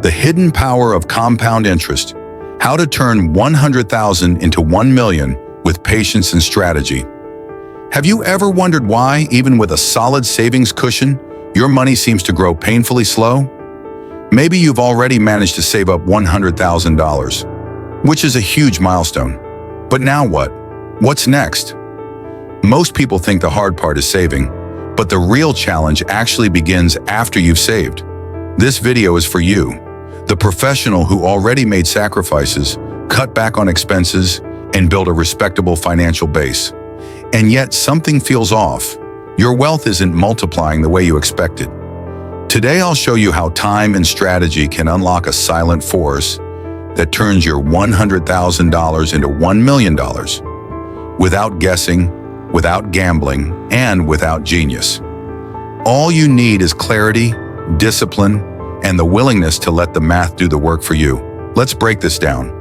The hidden power of compound interest. How to turn 100,000 into 1 million with patience and strategy. Have you ever wondered why, even with a solid savings cushion, your money seems to grow painfully slow? Maybe you've already managed to save up $100,000, which is a huge milestone. But now what? What's next? Most people think the hard part is saving, but the real challenge actually begins after you've saved. This video is for you, the professional who already made sacrifices, cut back on expenses, and built a respectable financial base. And yet something feels off. Your wealth isn't multiplying the way you expected. Today I'll show you how time and strategy can unlock a silent force that turns your $100,000 into $1 million. Without guessing, without gambling, and without genius. All you need is clarity, discipline, and the willingness to let the math do the work for you. Let's break this down.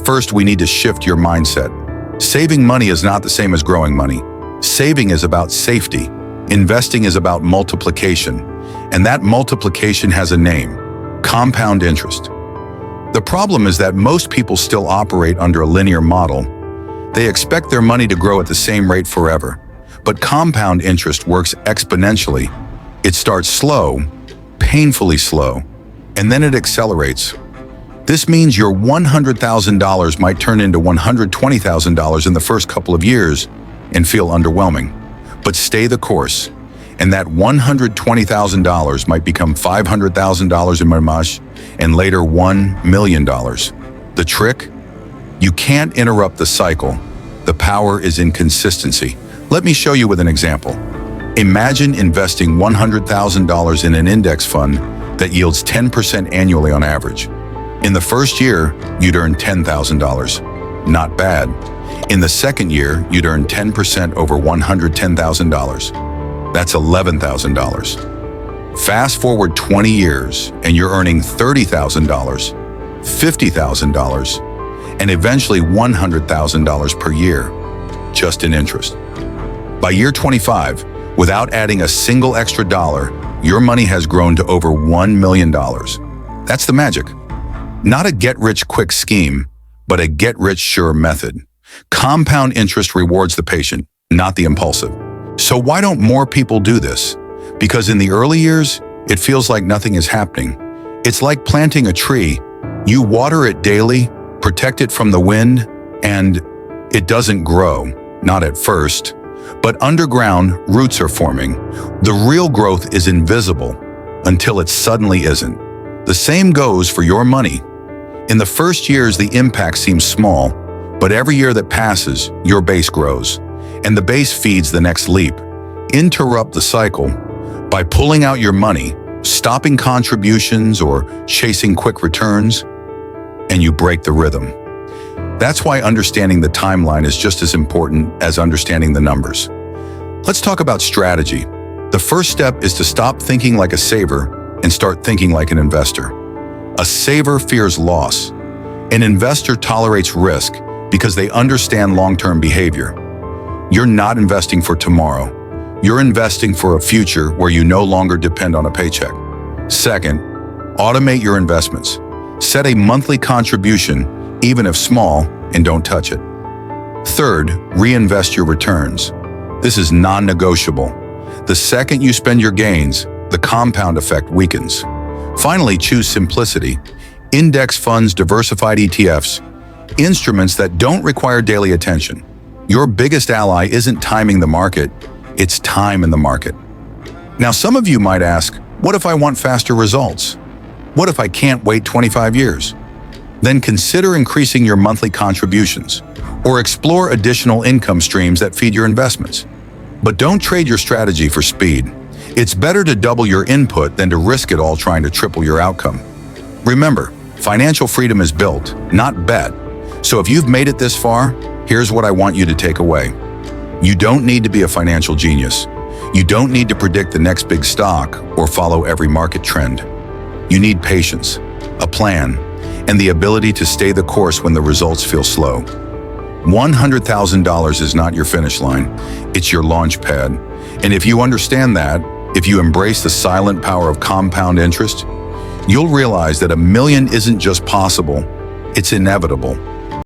First, we need to shift your mindset. Saving money is not the same as growing money. Saving is about safety. Investing is about multiplication. And that multiplication has a name: compound interest. The problem is that most people still operate under a linear model. They expect their money to grow at the same rate forever. But compound interest works exponentially. It starts slow, painfully slow, and then it accelerates. This means your $100,000 might turn into $120,000 in the first couple of years and feel underwhelming. But stay the course, and that $120,000 might become $500,000 in Mamash and later $1 million. The trick? You can't interrupt the cycle. The power is in consistency. Let me show you with an example. Imagine investing $100,000 in an index fund that yields 10% annually on average. In the first year, you'd earn $10,000. Not bad. In the second year, you'd earn 10% over $110,000. That's $11,000. Fast forward 20 years, and you're earning $30,000, $50,000, and eventually $100,000 per year, just in interest. By year 25, without adding a single extra dollar, your money has grown to over $1 million. That's the magic. Not a get-rich-quick scheme, but a get-rich-sure method. Compound interest rewards the patient, not the impulsive. So why don't more people do this? Because in the early years, it feels like nothing is happening. It's like planting a tree. You water it daily, protect it from the wind, and it doesn't grow, not at first. But underground, roots are forming. The real growth is invisible until it suddenly isn't. The same goes for your money. In the first years, the impact seems small, but every year that passes, your base grows, and the base feeds the next leap. Interrupt the cycle by pulling out your money, stopping contributions, or chasing quick returns, and you break the rhythm. That's why understanding the timeline is just as important as understanding the numbers. Let's talk about strategy. The first step is to stop thinking like a saver and start thinking like an investor. A saver fears loss. An investor tolerates risk because they understand long-term behavior. You're not investing for tomorrow. You're investing for a future where you no longer depend on a paycheck. Second, automate your investments. Set a monthly contribution, even if small, and don't touch it. Third, reinvest your returns. This is non-negotiable. The second you spend your gains, the compound effect weakens. Finally, choose simplicity. Index funds, diversified ETFs, instruments that don't require daily attention. Your biggest ally isn't timing the market, it's time in the market. Now, some of you might ask, what if I want faster results? What if I can't wait 25 years? Then consider increasing your monthly contributions or explore additional income streams that feed your investments. But don't trade your strategy for speed. It's better to double your input than to risk it all trying to triple your outcome. Remember, financial freedom is built, not bet. So if you've made it this far, here's what I want you to take away. You don't need to be a financial genius. You don't need to predict the next big stock or follow every market trend. You need patience, a plan, and the ability to stay the course when the results feel slow. $100,000 is not your finish line, it's your launch pad. And if you understand that, if you embrace the silent power of compound interest, you'll realize that $1 million isn't just possible, it's inevitable.